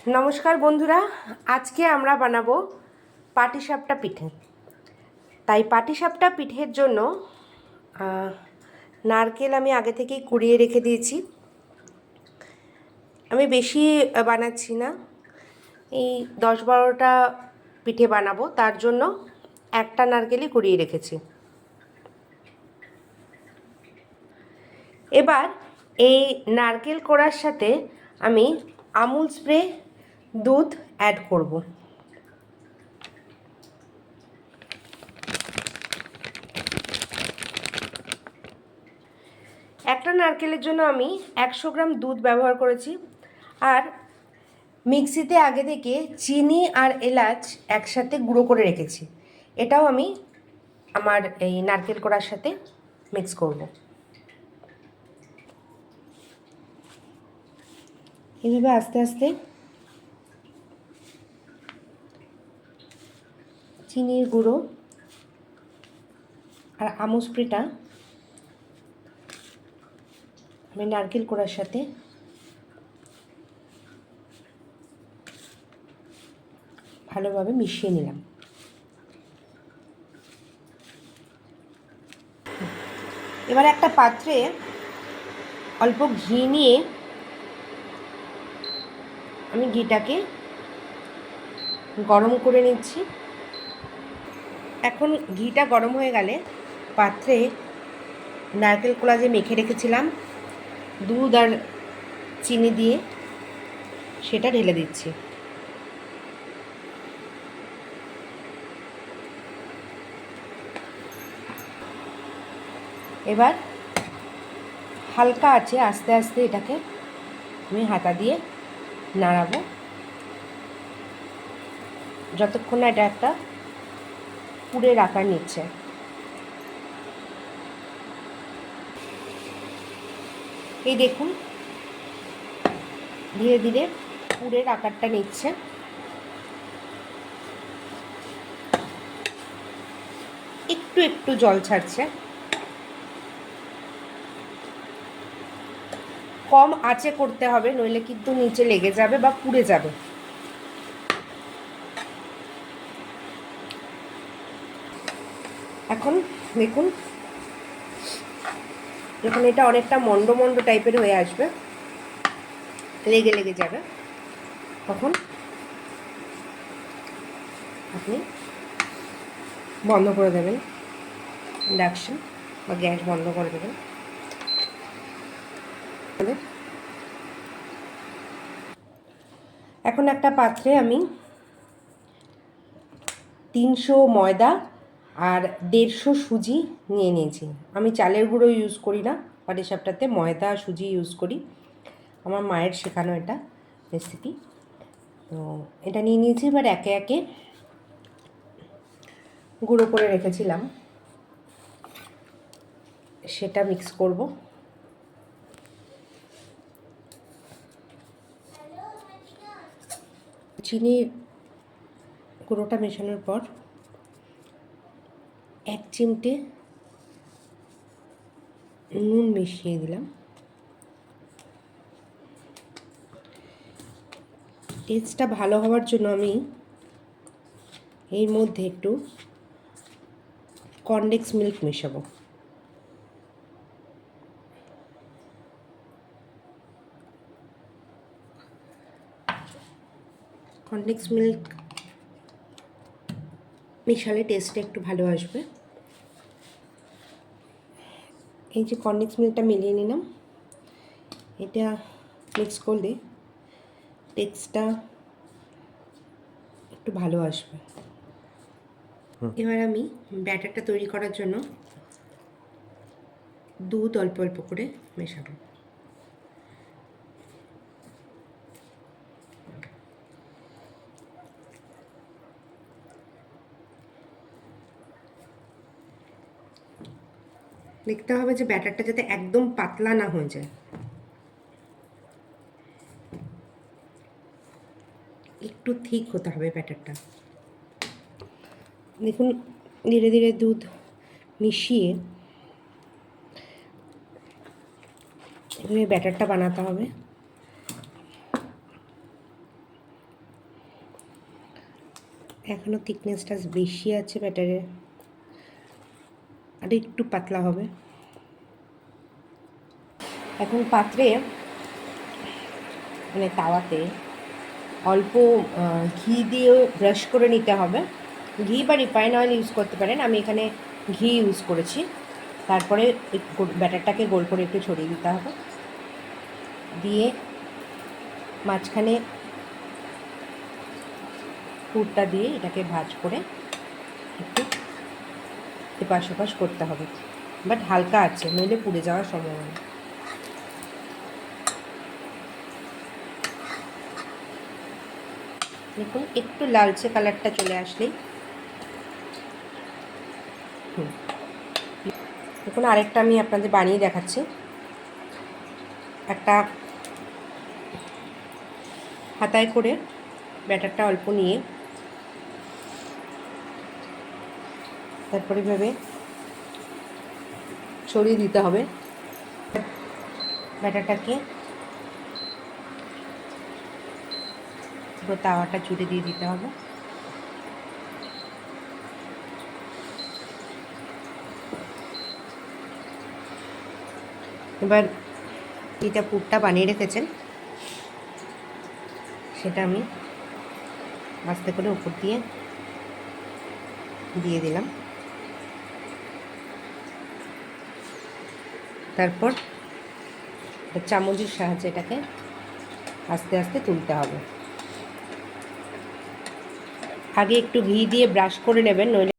নমস্কার বন্ধুরা, আজকে আমরা বানাবো পাটিসাপটা পিঠে। তাই পাটিসাপটা পিঠের জন্য নারকেল আমি আগে থেকেই কুড়িয়ে রেখে দিয়েছি। আমি বেশি বানাচ্ছি না, এই 10-12টা পিঠে বানাবো, তার জন্য একটা নারকেলই কুড়িয়ে রেখেছি। এবার এই নারকেল কোড়ার সাথে আমি আমুল স্প্রে দুধ অ্যাড করব। একটা নারকেলের জন্য আমি 100 গ্রাম দুধ ব্যবহার করেছি। আর মিক্সিতে আগে থেকে চিনি আর এলাচ একসাথে গুঁড়ো করে রেখেছি, এটাও আমি আমার এই নারকেল কোড়ার সাথে মিক্স করব। এইভাবে আস্তে আস্তে চিনির গুঁড়ো আর আমুল স্প্রেটা আমি নারকেল কোড়ার সাথে ভালোভাবে মিশিয়ে নিলাম। এবার একটা পাত্রে অল্প ঘি নিয়ে আমি ঘিটাকে গরম করে নিচ্ছি। এখন ঘিটা গরম হয়ে গেলে পাত্রে নারকেল কোড়া যে মেখে রেখেছিলাম দুধ আর চিনি দিয়ে সেটা ঢেলে দিচ্ছি। এবার হালকা আছে আস্তে আস্তে এটাকে আমি হাতা দিয়ে নাড়াবো যতক্ষণ না এটা একটা পুরের আকার নিচ্ছে। এই দেখুন ধীরে ধীরে পুরের আকারটা নিচ্ছে। একটু একটু জল ছাড়ছে। কম আঁচে করতে হবে, নইলে কিন্তু নিচে লেগে যাবে বা পুড়ে যাবে। এখন দেখুন যখন এটা অনেকটা মন্ড মন্ড টাইপের হয়ে আসবে, লেগে লেগে যাবে, তখন আপনি বন্ধ করে দেবেন, ইন্ডাকশন বা গ্যাস বন্ধ করে দেবেন। এখন একটা পাত্রে আমি 300 ময়দা আর 150 সুজি নিয়ে নিয়েছি। আমি চালের গুঁড়ো ইউজ করি না, পাটিসাপটাতে ময়দা সুজি ইউজ করি, আমার মায়ের শেখানো এটা রেসিপি। তো এটা নিয়ে নিয়েছি। এবার একে একে গুঁড়ো করে রেখেছিলাম সেটা মিক্স করব। চিনি গুঁড়োটা মেশানোর পর 1 চিমটে নুন মিশিয়ে দিলাম। টেস্টটা ভালো হওয়ার জন্য আমি এর মধ্যে একটু কনডেন্স মিল্ক মেশাবো। কনডেন্স মিল্ক মেশালে টেস্টটা একটু ভালো আসবে। এই যে কনডেন্স মিল্কটা মিলিয়ে নিলাম, এটা মিক্স করলে টেস্টটা একটু ভালো আসবে। এবার আমি ব্যাটারটা তৈরি করার জন্য দুধ অল্প অল্প করে মেশাবো। দেখতে হবে যে ব্যাটারটা যাতে একদম পাতলা না হয়ে যায়, একটু ঠিক হতে হবে ব্যাটারটা। দেখুন ধীরে ধীরে দুধ মিশিয়ে এভাবে ব্যাটারটা বানাতে হবে। এখনও থিকনেসটা বেশি আছে ব্যাটারে, আর একটু পাতলা হবে। এখন পাত্রে মানে তাওয়াতে অল্প ঘি দিয়ে ব্রাশ করে নিতে হবে। ঘি বা রিফাইন অয়েল ইউজ করতে পারেন, আমি এখানে ঘি ইউজ করেছি। তারপরে ব্যাটারটাকে গোল করে একটু ছড়িয়ে দিতে হবে, দিয়ে মাঝখানে পুরটা দিয়ে এটাকে ভাঁজ করে একটু এপাশ ওপাশ করতে হবে, বাট হালকা আছে, নইলে পুড়ে যাওয়ার সম্ভাবনা। দেখুন একটু লালচে কালারটা চলে আসলেই, দেখুন আরেকটা আমি আপনাদের বানিয়ে দেখাচ্ছি। একটা হাতায় করে ব্যাটারটা অল্প নিয়ে তারপরে এভাবে ছড়িয়ে দিতে হবে। ব্যাটারটাকে পুরো তাওয়াটা জুড়ে দিয়ে দিতে হবে। এবার এটা পুরটা বানিয়ে রেখেছেন সেটা আমি আস্তে করে উপর দিয়ে দিয়ে দিলাম। তারপর চামচের সাহায্যে এটাকে আস্তে আস্তে তুলতে হবে। আগে একটু ঘি দিয়ে ব্রাশ করে নেবেন, নইলে